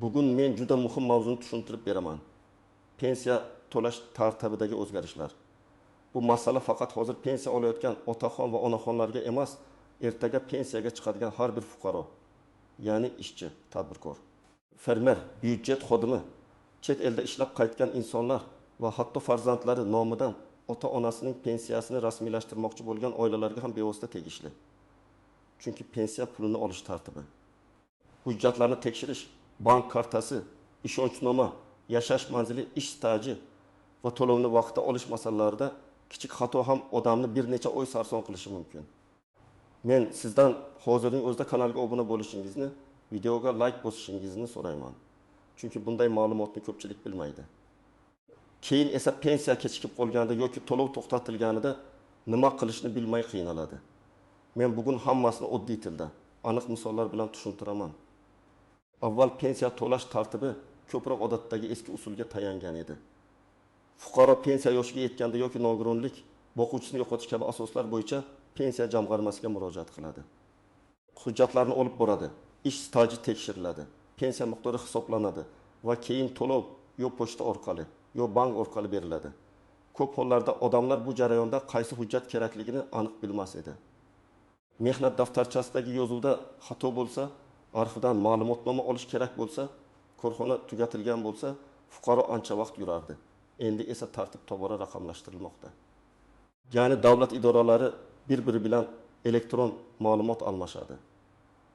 Bugun men juda muhim mavzuni tushuntirib beraman. Pensiya to'lash tartibidagi o'zgarishlar. Bu masala faqat hozir pensiya olayotgan otaxon va onaxonlarga emas, ertaga pensiyaga chiqadigan har bir fuqaro, ya'ni ishchi, tadbirkor, fermer, byudjet xodimi, chet elda ishlab qaytgan insonlar va hatto farzandlari nomidan ota-onasining pensiyasini rasmiylashtirmoqchi bo'lgan oilalarga ham bevosita tegishli. Chunki pensiya pulini olish tartibi, hujjatlarni tekshirish, bank kartasi, ishonchnoma, yashash manzili, ish staji va to'lovni vaqtida olish masalalarida kichik xato ham odamni bir necha oy sarson qilishi mumkin. Men sizdan hozirning o'zida kanalga obuna bo'lishingizni, videoga like bosishingizni so'rayman. Chunki bunday ma'lumotni ko'pchilik bilmaydi. Keyin esa pensiya kechikib qolganda yoki to'lov to'xtatilganida nima qilishni bilmay qiynaladi. Men bugun hammasini oddiy tilda, aniq misollar bilan tushuntiraman. Avval pensiya to'lash tartibi ko'proq odatdagi eski usulga tayangan edi. Fuqaro pensiya yoshiga yetganda yoki nogironlik, boquvchisini yo'qotish kabi asoslar bo'yicha pensiya jamg'armasiga murojaat qiladi. Hujjatlarni olib boradi, ish staji tekshiriladi, pensiya miqdori hisoblanadi va keyin to'lov yo pochta orqali, yo bank orqali beriladi. Ko'p hollarda odamlar bu jarayonda qaysi hujjat kerakligini aniq bilmas edi. Mehnat daftarchasidagi yozuvda xato bo'lsa, arxivdan ma'lumotnoma olish kerak bo'lsa, korxona tugatilgan bo'lsa, fuqaro ancha vaqt yurardi. Endi esa tartib tobora raqamlashtirilmoqda. Ya'ni davlat idoralari bir-biri bilan elektron ma'lumot almashadi.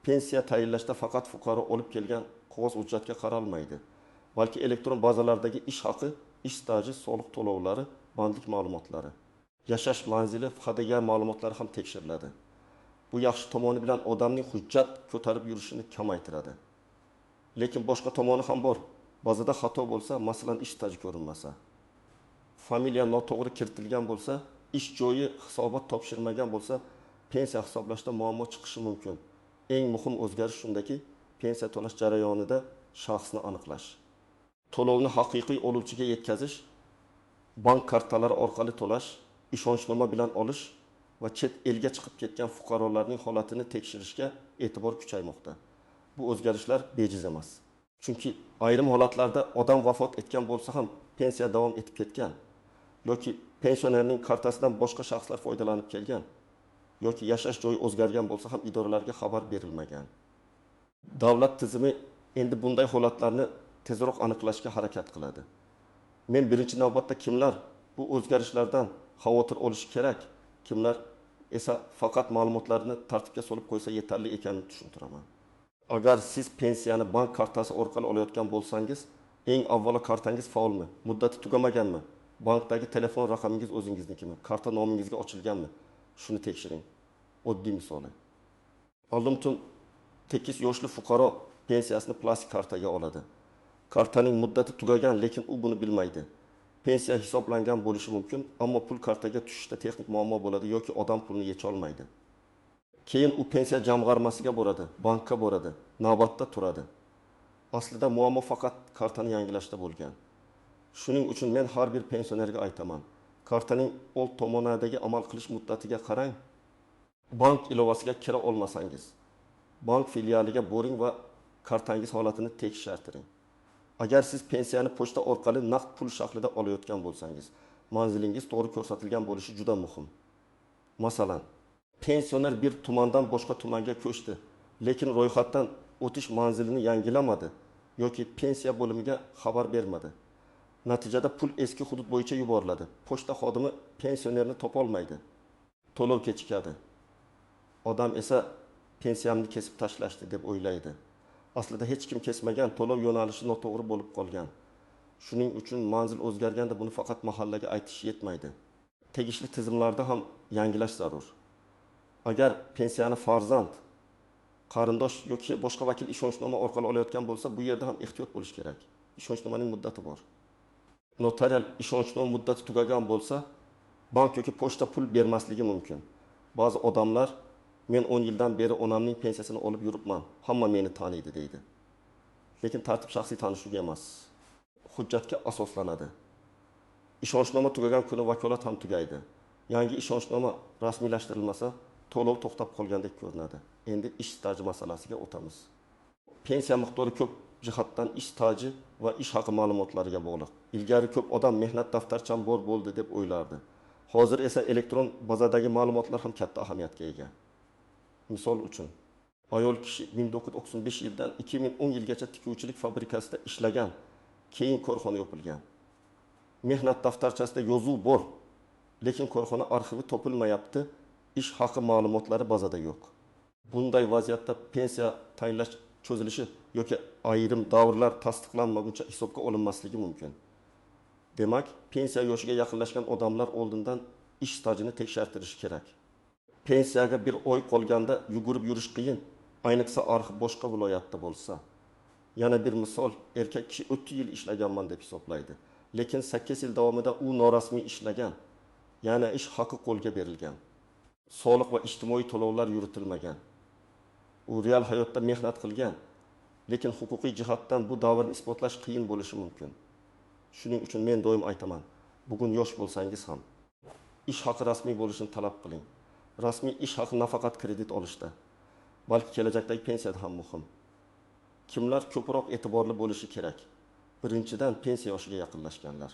Pensiya tayinlashda faqat fuqaro olib kelgan qog'oz hujjatga qaralmaydi, balki elektron bazalardagi ish haqi, ish staji, soliq to'lovlari, bandlik ma'lumotlari, yashash manzili, FHDG ma'lumotlari ham tekshiriladi. Bu yaxshi tomoni bilan odamning hujjat ko'tarib yurishini kamaytiradi. Lekin boshqa tomoni ham bor. Ba'zida xato bo'lsa, masalan, ish staji ko'rinmasa, familiya noto'g'ri kiritilgan bo'lsa, ish joyi hisobot topshirmagan bo'lsa, pensiya hisoblashda muammo chiqishi mumkin. Eng muhim o'zgarish shundaki, pensiya to'lash jarayonida shaxsni aniqlash, to'lovni haqiqiy oluvchiga yetkazish, bank kartalari orqali to'lash, ishonchnoma bilan olish va chet elga chiqib ketgan fuqarolarning holatini tekshirishga e'tibor kuchaymoqda. Bu o'zgarishlar bejiz emas. Chunki ayrim holatlarda odam vafot etgan bo'lsa ham pensiya davom etib ketgan, yoki pensionerning kartasidan boshqa shaxslar foydalanib kelgan, yoki yashash joyi o'zgargan bo'lsa ham idoralarga xabar berilmagan. Davlat tizimi endi bunday holatlarni tezroq aniqlashga harakat qiladi. Men birinchi navbatda kimlar bu o'zgarishlardan xavotir olishi kerak, kimlar esa faqat ma'lumotlarni tartibga solib qo'ysa yetarli ekanini tushuntiraman. Agar siz pensiyani bank kartasi orqali olayotgan bo'lsangiz, eng avvalo kartangiz faolmi, muddati tugamaganmi, bankdagi telefon raqamingiz o'zingiznikimi, karta nomingizga ochilganmi? Shuni tekshiring. Oddiy misoli. Oldimtun 8 yoshli fuqaro pensiyasini plastik kartaga oladi. Kartaning muddati tugagan, lekin u buni bilmaydi. Pensiya hisoblangan bo'lishi mumkin, ammo pul kartaga tushishda texnik muammo bo'ladi yoki odam pulni yecha olmaydi. Keyin u pensiya jamg'armasiga boradi, bankka boradi, navbatda turadi. Aslida muammo faqat kartani yangilashda bo'lgan. Shuning uchun men har bir pensionerga aytaman, kartaning old tomonidagi amal qilish muddatiga qarang. Bank ilovasiga kira olmasangiz, bank filialiga boring va kartangiz holatini tekshirtiring. Agar siz pensiyani pochta orqali naqd pul shaklida olayotgan bo'lsangiz, manzilingiz to'g'ri ko'rsatilgan bo'lishi juda muhim. Masalan, pensioner bir tumandan boshqa tumanga ko'chdi, lekin ro'yxatdan o'tish manzilini yangilamadi yoki pensiya bo'limiga xabar bermadi. Natijada pul eski hudud bo'yicha yuboriladi. Pochta xodimi pensionerni topolmaydi. To'lov kechikadi. Odam esa pensiyamni kesib tashlashdi deb o'ylaydi. Aslida hech kim kesmagan, to'lov yo'nalishi noto'g'ri bo'lib qolgan. Shuning uchun manzil o'zgarganda buni faqat mahallaga aytish yetmaydi. Tegishli tizimlarda ham yangilash zarur. Agar pensiyani farzand, qarindosh yoki boshqa vakil ishonchnoma orqali olayotgan bo'lsa, bu yerda ham ehtiyot bo'lish kerak. Ishonchnomaning muddati bor. Notarial ishonchnoma muddati tugagan bo'lsa, bank yoki pochta pul bermasligi mumkin. Ba'zi odamlar men 10 yildan beri onamning pensiyasini olib yuribman, hamma meni taniydi deydi. Lekin tartib shaxsiy tanishuvga emas, hujjatga asoslanadi. Ishonchnoma tugagan kuni vakolat ham tugaydi. Yangi ishonchnoma rasmiylashtirilmasa, to'lov to'xtab qolgandek ko'rinadi. Endi ish staji masalasiga o'tamiz. Pensiya miqdori ko'p jihatdan ish staji va ish haqi ma'lumotlariga bog'liq. Ilgari ko'p odam mehnat daftarcham bor bo'ldi deb o'ylardi. Hozir esa elektron bazadagi ma'lumotlar ham katta ahamiyatga ega. Misol uchun, ayol kishi 1995 yildan 2010 yilgacha tikuvchilik fabrikasida ishlagan, keyin korxona yopilgan. Mehnat daftarchasida yozuv bor, lekin korxona arxivi topilmayapti, ish haqi ma'lumotlari bazada yo'q. Bunday vaziyatda pensiya tayinlash cho'zilishi yoki ayrim davrlar tasdiqlanmaguncha hisobga olinmasligi mumkin. Demak, pensiya yoshiga yaqinlashgan odamlar oldindan ish stajini tekshirtirishi kerak. Pensiyaga bir oy qolganda yugurib yurish qiyin, ayniqsa arxiv boshqa viloyatda bo'lsa. Yana bir misol, erkak kishi 30 yil ishlaganman deb hisoblaydi, lekin 8 yil davomida u norasmiy ishlagan, yana ish haqi qo'lga berilgan. Soliq va ijtimoiy to'lovlar yuritilmagan. U real hayotda mehnat qilgan, lekin huquqiy jihatdan bu davrni isbotlash qiyin bo'lishi mumkin. Shuning uchun men doim aytaman, bugun yosh bo'lsangiz ham ish haqi rasmiy bo'lishini talab qiling. Rasmiy ish haqi nafaqat kredit olishda, balki kelajakdagi pensiyada ham muhim. Kimlar ko'proq e'tiborli bo'lishi kerak? Birinchidan, pensiya yoshiga yaqinlashganlar.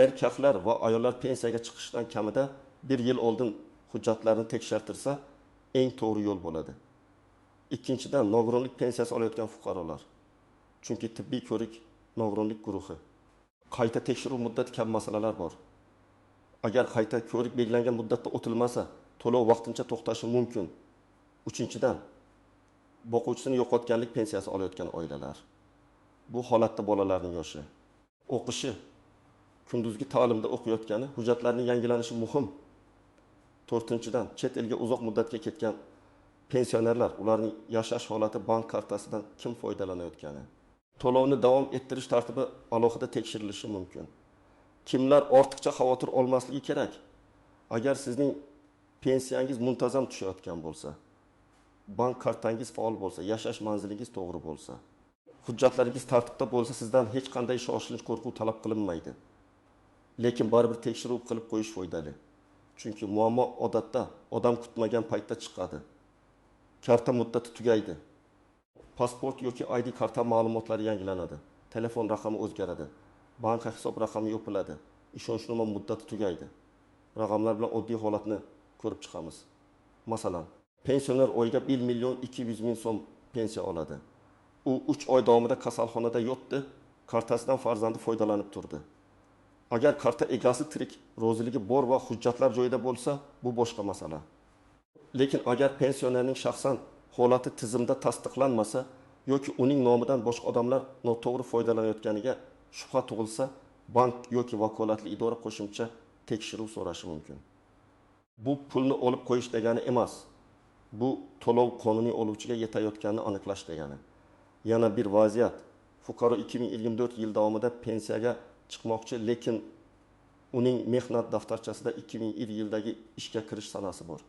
Erkaklar va ayollar pensiyaga chiqishdan kamida 1 yil oldin hujjatlarni tekshirtirsa, eng to'g'ri yo'l bo'ladi. Ikkinchidan, nogironlik pensiyasi olayotgan fuqarolar. Chunki tibbiy ko'rik nogironlik guruhi. Qayta tekshiruv muddati kabi masalalar bor. Agar qayta ko'rik belgilangan muddatda o'tilmasa, to'lov vaqtincha to'xtashi mumkin. Uchinchidan, boquvchisini yo'qotganlik pensiyasi olayotgan oilalar. Bu holatda bolalarning yoshi, o'qishi, kunduzgi ta'limda o'qiyotgani, hujjatlarining yangilanishi muhim. To'rtinchidan, chet elga uzoq muddatga ketgan pensionerlar, ularning yashash holati, bank kartasidan kim foydalanayotgani. To'lovni davom ettirish tartibi alohida tekshirilishi mumkin. Kimlar ortiqcha xavotir olmasligi kerak? Agar sizning pensiyangiz muntazam tushayotgan bo'lsa, bank kartangiz faol bo'lsa, yashash manzilingiz to'g'ri bo'lsa, hujjatlaringiz tartibda bo'lsa, sizdan hech qanday shoshilinch qo'rquv talab qilinmaydi. Lekin baribir tekshiruv qilib qo'yish foydali. Chunki muammo odatda odam kutmagan paytda chiqadi. Karta muddati tugaydi. Pasport yoki ID karta ma'lumotlari yangilanadi. Telefon raqami o'zgaradi. Bank hisob raqami yopiladi. Ishonchnoma muddati tugaydi. Raqamlar bilan oddiy holatni ko'rib chiqamiz. Masalan, pensioner oyiga 1 million 200 ming so'm pensiya oladi. U 3 oy davomida kasalxonada yotdi, kartasidan farzandi foydalanib turdi. Agar karta egasi tirik, roziligi bor va hujjatlar joyida bo'lsa, bu boshqa masala. Lekin agar pensionerning shaxsan holati tizimda tasdiqlanmasa yoki uning nomidan boshqa odamlar noto'g'ri foydalanayotganiga shubha tug'ilsa, bank yoki vakolatli idora qo'shimcha tekshiruv so'rashi mumkin. Bu pulni olib qo'yish degani emas. Bu to'lov qonuniy oluvchiga yetayotganini aniqlash degani. Yana bir vaziyat. Fuqaro 2024 yil davomida pensiyaga chiqmoqchi, lekin uning mehnat daftarchasida 2020 yildagi ishga kirish sanasi bor.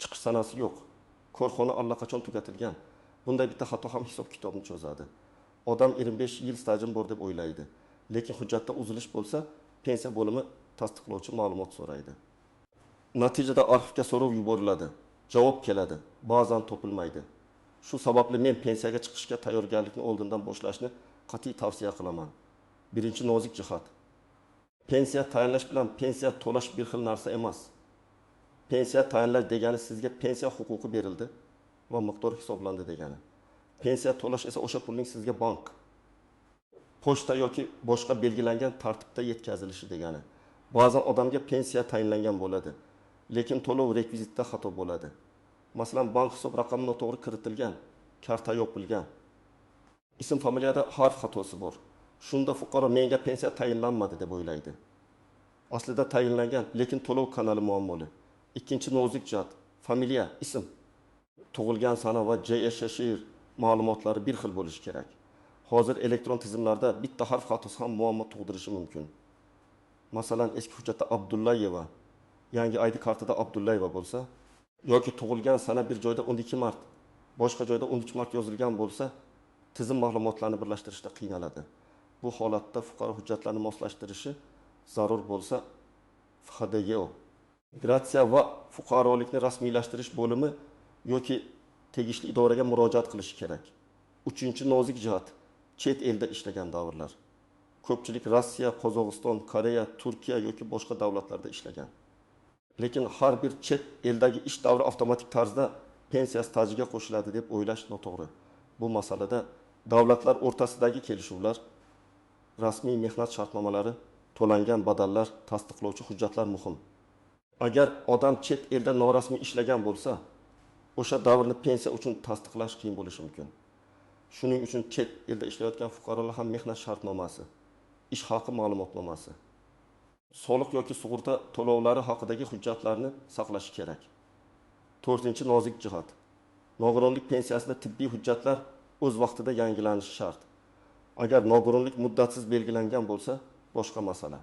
Chiqish sanasi yo'q. Korxona allaqachon tugatilgan. Bunday bitta xato ham hisob kitobni cho'zadi. Odam 25 yil stajim bor deb o'ylaydi, lekin hujjatda uzilish bo'lsa, pensiya bo'limi tasdiqlovchi ma'lumot so'raydi. Natijada arxivga so'rov yuboriladi. Javob keladi, ba'zan topilmaydi. Shu sababli men pensiyaga chiqishga tayyorgarlikni oldindan boshlashni qat'iy tavsiya qilaman. Birinchi nozik jihat. Pensiya tayinlash bilan pensiya to'lash bir xil narsa emas. Pensiya tayinlash degani sizga pensiya huquqi berildi va miqdor hisoblandi degani. Pensiya to'lash esa o'sha pulning sizga bank, pochta yoki boshqa belgilangan tartibda yetkazilishi degani. Ba'zan odamga pensiya tayinlangan bo'ladi, lekin to'lov rekvizitda xato bo'ladi. Masalan, bank hisob raqami noto'g'ri kiritilgan, karta yopilgan. Ism familiyada harf xatosi bor. Shunda fuqaro menga pensiya tayinlanmadi deb o'ylaydi. Aslida tayinlangan, lekin to'lov kanali muammoli. Ikkinchi nozik jihat, familiya, ism, tug'ilgan sana va joy yashash ma'lumotlari bir xil bo'lishi kerak. Hozir elektron tizimlarda bitta harf xatosi ham muammo tug'dirishi mumkin. Masalan, eski hujjatda Abdullayeva, yangi ID kartada Abdullayeva bo'lsa, yoki tug'ilgan sana bir joyda 12 mart, boshqa joyda 13 mart yozilgan bo'lsa, tizim ma'lumotlarini birlashtirishda qiynaladi. Bu holatda fuqaro hujjatlarni moslashtirishi zarur bo'lsa, FHDGO, migratsiya va fuqarolikni rasmiylashtirish bo'limi yoki tegishli idoraga murojaat qilish kerak. Uchinchi nozik jihat, chet elda ishlagan davrlar. Ko'pchilik Rossiya, Qozog'iston, Koreya, Turkiya yoki boshqa davlatlarda ishlagan. Lekin har bir chet eldagi ish davri avtomatik tarzda pensiya stajiga qo'shiladi deb o'ylash noto'g'ri. Bu masalada davlatlar o'rtasidagi kelishuvlar, rasmiy mehnat shartnomalari, to'langan badallar, tasdiqlovchi hujjatlar muhim. Agar odam chet elda norasmiy ishlagan bo'lsa, o'sha davrni pensiya uchun tasdiqlash qiyin bo'lishi mumkin. Shuning uchun chet elda ishlayotgan fuqarolar ham mehnat shartnomasi, ish haqi ma'lumotnomasi, soliq yoki sug'urta to'lovlari haqidagi hujjatlarni saqlashi kerak. 4-chi nozik jihat. Nogironlik pensiyasida tibbiy hujjatlar o'z vaqtida yangilanishi shart. Agar nogironlik muddatsiz belgilangan bo'lsa, boshqa masala.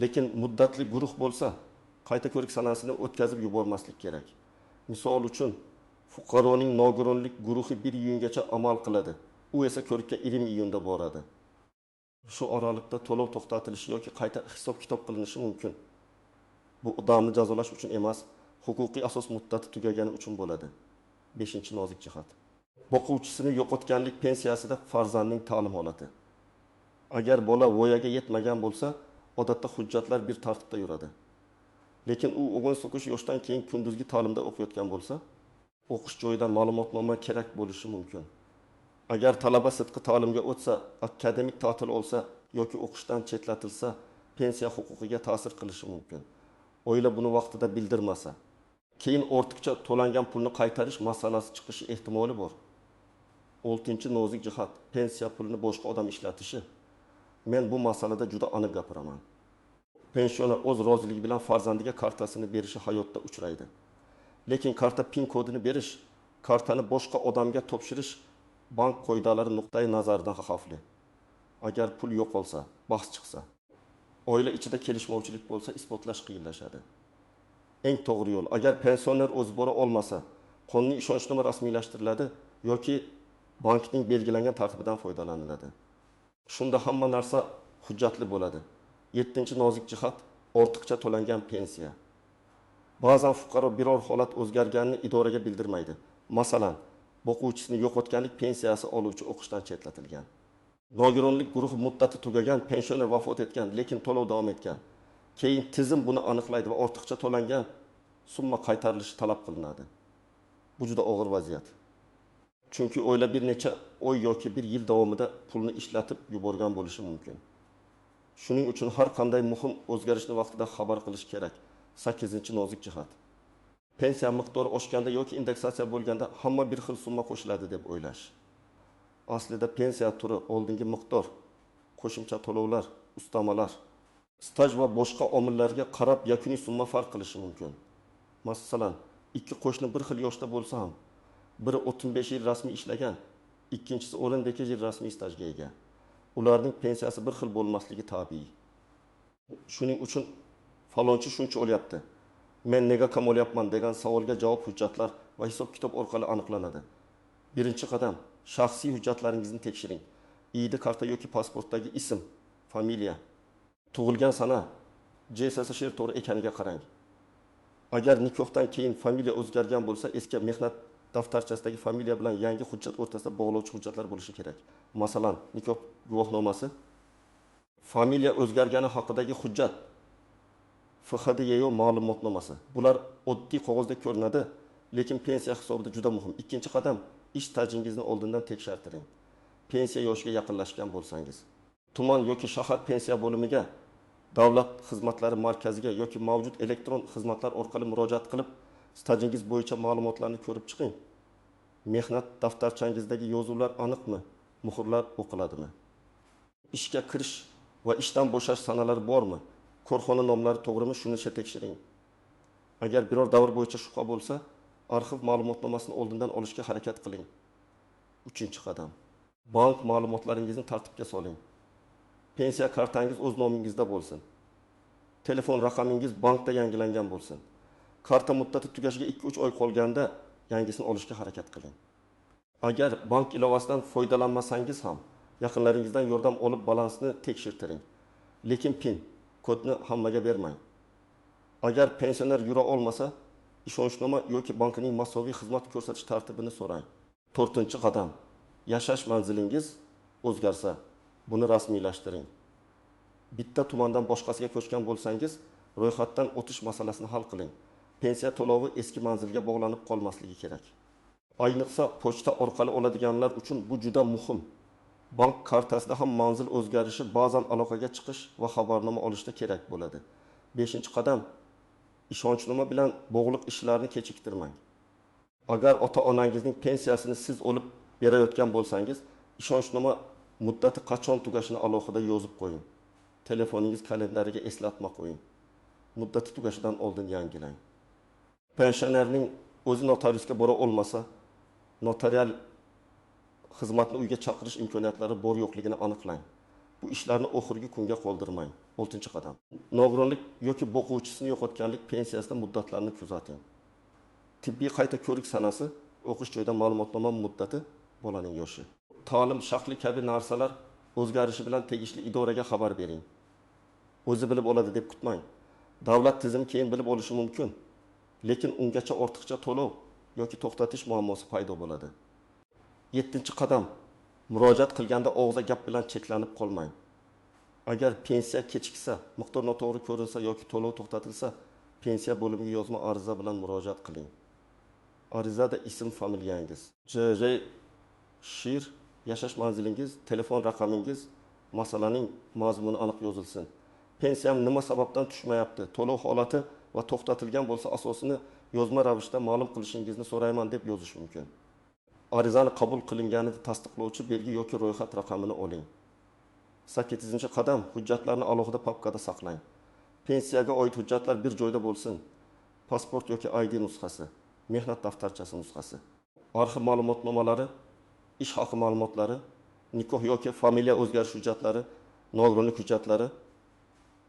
Lekin muddatli guruh bo'lsa, qayta ko'rik sanasini o'tkazib yubormaslik kerak. Misol uchun, fuqaroning nogironlik guruhi 1 iyungacha amal qiladi. U esa ko'rikka 20 iyunda boradi. Shu oralikda to'lov to'xtatilishi yoki qayta hisob-kitob qilinishi mumkin. Bu odamni jazolash uchun emas, huquqiy asos muddati tugagani uchun bo'ladi. 5-chi nozik jihat. Boquvchisini yo'qotganlik pensiyasida farzandning ta'lim holati. Agar bola voyaga yetmagan bo'lsa, odatda hujjatlar bir tartibda yuradi. Lekin u o'g'il so'kish yoshdan keyin kunduzgi ta'limda o'qiyotgan bo'lsa, o'qish joyidan ma'lumotnoma kerak bo'lishi mumkin. Agar talaba sidqi ta'limga o'tsa, akademik ta'til olsa yoki o'qishdan chetlatilsa, pensiya huquqiga ta'sir qilishi mumkin. Oila buni vaqtida bildirmasa, keyin ortiqcha to'langan pulni qaytarish masalasi chiqishi ehtimoli bor. 6-chi nozik jihat, pensiya pulini boshqa odam ishlatishi. Men bu masalada juda aniq gapiraman. Pensioner o'z roziligi bilan farzandiga kartasini berishi hayotda uchraydi. Lekin karta pin kodini berish, kartani boshqa odamga topshirish bank qoidalari nuqtai nazaridan xavfli. Agar pul yo'qolsa, bahs chiqsa, oila ichida kelishmovchilik bo'lsa, isbotlash qiyinlashadi. Eng to'g'ri yo'l, agar pensioner o'zi bora olmasa, qonuniy ishonchnoma rasmiylashtiriladi yoki bankning belgilangan tartibidan foydalaniladi. Shunda hamma narsa hujjatli bo'ladi. 7-chi nozik jihat, ortiqcha to'langan pensiya. Ba'zan fuqaro biror holat o'zgarganini idoraga bildirmaydi. Masalan, boquvchisini yo'qotganlik pensiyasi oluvchi o'qishdan chetlatilgan. Nogironlik guruhi muddati tugagan, pensioner vafot etgan, lekin to'lov davom etgan. Keyin tizim buni aniqlaydi va ortiqcha to'langan summa qaytarilishi talab qilinadi. Bu juda og'ir vaziyat. Chunki oila bir necha oy yoki bir yil davomida pulni ishlatib yuborgan bo'lishi mumkin. Shuning uchun har qanday muhim o'zgarishni vaqtida xabar qilish kerak. 8-chi nozik jihat. Pensiya miqdori oshganda yoki indeksatsiya bo'lganda hamma bir xil summa qo'shiladi deb o'ylash. Aslida pensiya turi, oldingi miqdor, qo'shimcha to'lovlar, ustamalar, staj va boshqa omillarga qarab yakuniy summa farq qilishi mumkin. Masalan, ikki qo'shni bir xil yoshda bo'lsa ham, biri 35 yil rasmiy ishlagan, ikkinchisi 12 yil rasmiy stajga ega. Ularning pensiyasi bir xil bo'lmasligi tabiiy. Shuning uchun falonchi shuncha olyapti, men nega kam olyapman degan savolga javob hujjatlar va hisob-kitob orqali aniqlanadi. Birinchi qadam, shaxsiy hujjatlaringizni tekshiring. ID karta yoki pasportdagi ism, familiya, tug'ilgan sana, JSSSR to'g'ri ekaniga qarang. Agar nikohdan keyin familiya o'zgargan bo'lsa, eski mehnat daftarchasidagi familiya bilan yangi hujjat o'rtasida bog'lovchi hujjatlar bo'lishi kerak. Masalan, nikoh guvohnomasi, familiya o'zgargani haqidagi hujjat, FHDYO ma'lumotnomasi. Bular oddiy qog'ozda ko'rinadi, lekin pensiya hisobida juda muhim. Ikkinchi qadam, ish stajingizni oldindan tekshirtiring. Pensiya yoshiga yaqinlashgan bo'lsangiz, tuman yoki shahar pensiya bo'limiga, davlat xizmatlari markaziga yoki mavjud elektron xizmatlar orqali murojaat qilib, stajingiz bo'yicha ma'lumotlarni ko'rib chiqing. Mehnat daftarchangizdagi yozuvlar aniqmi? Muhrlar o'qiladimi? Ishga kirish va ishdan bo'shash sanalari bormi? Korxona nomlari to'g'rimi? Shuni tekshiring. Agar biror davr bo'yicha shubha bo'lsa, arxiv ma'lumotnomasini oldindan olishga harakat qiling. 3-qadam. Bank ma'lumotlaringizni tartibga soling. Pensiya kartangiz o'z nomingizda bo'lsin. Telefon raqamingiz bankda yangilangan bo'lsin. Karta muddati tugashiga 2-3 oy qolganda yangisini olishga harakat qiling. Agar bank ilovasidan foydalanmasangiz ham, yaqinlaringizdan yordam olib balansni tekshirtiring. Lekin PIN kodni hammaga bermang. Agar pensioner yura olmasa, ishonchnoma yoki bankning masoviy xizmat ko'rsatish tartibini so'rang. 4-qadam. Yashash manzilingiz o'zgarsa, buni rasmiylashtiring. Bitta tumandan boshqasiga ko'chgan bo'lsangiz, ro'yxatdan o'tish masalasini hal qiling. Pensiya to'lovi eski manzilga bog'lanib qolmasligi kerak. Ayniqsa pochta orqali oladiganlar uchun bu juda muhim. Bank kartasida ham manzil o'zgarishi ba'zan aloqaga chiqish va xabarnoma olishda kerak bo'ladi. 5-qadam, ishonchnoma bilan bog'liq ishlarni kechiktirmang. Agar ota-onangizning pensiyasini siz olib berayotgan bo'lsangiz, ishonchnoma muddati qachon tugashini alohida yozib qo'ying. Telefoningiz kalendariga eslatma qo'ying. Muddati tugashidan oldin yangilang. Pensionerning o'zi notariusga bora olmasa, notarial xizmatni uyga chaqirish imkoniyatlari bor yo'qligini aniqlang. Bu ishlarni oxirgi kunga qoldirmang. 6-qadam. Nogironlik yoki boquvchisini yo'qotganlik pensiyasida muddatlarni kuzating. Tibbiy qayta ko'rik sanasi, o'qish joyida ma'lumotnoma muddati, bolaning yoshi. Ta'lim, shaxli kabi narsalar o'zgarishi bilan tegishli idoraga xabar bering. O'zi bilib oladi deb kutmang. Davlat tizimi keyin bilib olishi mumkin, lekin ungacha ortiqcha to'lov yoki to'xtatish muammosi paydo bo'ladi. 7-qadam. Murojaat qilganda og'za gap bilan cheklanib qolmang. Agar pensiya kechiksa, miqdor noto'g'ri ko'rinsa yoki to'lov to'xtatilsa, pensiya bo'limiga yozma ariza bilan murojaat qiling. Arizada ism, familiyangiz, JJ Shir, yashash manzilingiz, telefon raqamingiz, masalaning mazmuni aniq yozilsin. Pensiyam nima sababdan tushmayapti, to'lov holati va to'xtatilgan bo'lsa asosini yozma ravishda ma'lum qilishingizni so'rayman deb yozish mumkin. Arizani qabul qilinganini tasdiqlovchi belgi yoki ro'yxat raqamini oling. 8-qadam, hujjatlarni alohida papkada saqlang. Pensiyaga oid hujjatlar bir joyda bo'lsin. Pasport yoki ID nusxasi, mehnat daftarchasi nusxasi, arxiv ma'lumotnomalari, ish haqi ma'lumotlari, nikoh yoki familiya o'zgarish hujjatlari, nogironlik hujjatlari,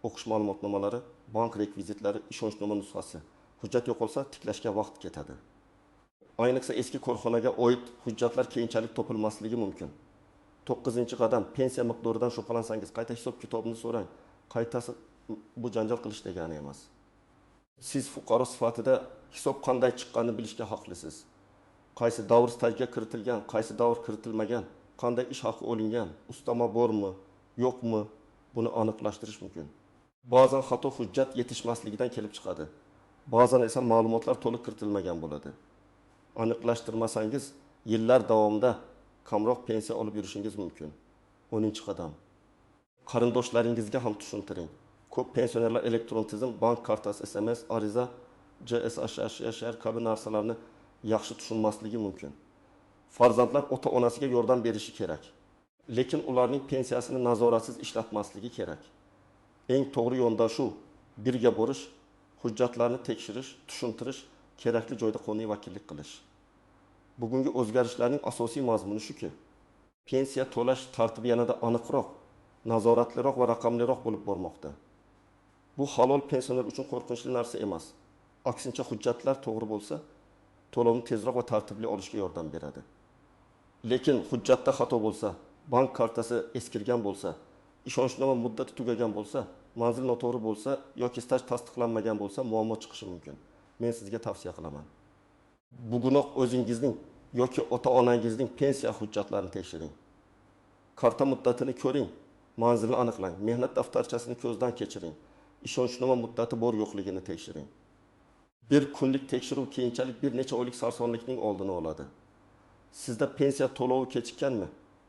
o'qish ma'lumotnomalari, bank rekvizitlari, ishonchnoma nusxasi. Hujjat yo'qolsa tiklashga vaqt ketadi. Ayniqsa eski korxonaga oid hujjatlar keyinchalik topilmasligi mumkin. 9-qadam, pensiya miqdoridan shubhalansangiz, qayta hisob kitobini so'rang. Qaytasi bu janjal qilish degani emas. Siz fuqaro sifatida hisob qanday chiqqanini bilishga haqlisiz. Qaysi davr stajga kiritilgan, qaysi davr kiritilmagan, qanday ish haqi olingan, ustama bormi, yo'qmi, buni aniqlashtirish mumkin. Ba'zan xato hujjat yetishmasligidan kelib chiqadi. Ba'zan esa ma'lumotlar to'liq kiritilmagan bo'ladi. Aniqlashtirmasangiz, yillar davomida kamroq pensiya olib yurishingiz mumkin. 10-qadam. Qarindoshlaringizga ham tushuntiring. Ko'p pensionerlar elektron tizim, bank kartasi, SMS, ariza, JSHR kabi narsalarni yaxshi tushunmasligi mumkin. Farzandlar ota-onasiga yordam berishi kerak, lekin ularning pensiyasini nazoratsiz ishlatmasligi kerak. Eng to'g'ri yondashuv birga borish, hujjatlarni tekshirish, tushuntirish, kerakli joyda qonuniy vakillik qilish. Bugungi o'zgarishlarning asosiy mazmuni shuki, pensiya to'lash tartibi yanada aniqroq, nazoratliroq va raqamliroq bo'lib bormoqda. Bu halol pensioner uchun qo'rqinchli narsa emas. Aksincha, hujjatlar to'g'ri bo'lsa, to'lovni tezroq va tartibli olishga yordam beradi. Lekin hujjatda xato bo'lsa, bank kartasi eskirgan bo'lsa, ishonchnoma muddati tugagan bo'lsa, manzil noto'g'ri bo'lsa yoki staj tasdiqlanmagan bo'lsa, muammo chiqishi mumkin. Men sizga tavsiya qilaman. Bugunoq o'zingizning yoki ota-onangizning pensiya hujjatlarini tekshiring. Karta muddatini ko'ring, manzilni aniqlang, mehnat daftarchasini ko'zdan kechiring, ishonchnoma muddati bor yo'qligini tekshiring. Bir kunlik tekshiruv keyinchalik bir necha oylik sarsonlikning oldini oladi. Sizda pensiya to'lovi kechikkanmi?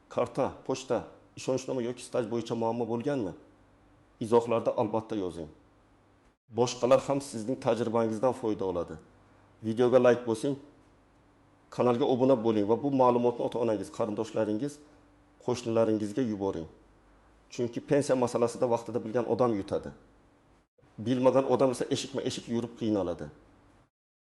Karta, pochta, ishonchnoma yoki staj bo'yicha muammo bo'lganmi? Izohlarda albatta yozing. Boshqalar ham sizning tajribangizdan foyda oladi. Videoga like bosing, kanalga obuna bo'ling va bu ma'lumotni ota-onangiz, qarindoshlaringiz, qo'shnilaringizga yuboring. Chunki pensiya masalasida vaqtida bilgan odam yutadi. Bilmagan odam esa eshikma-eshik yurib qiynaladi.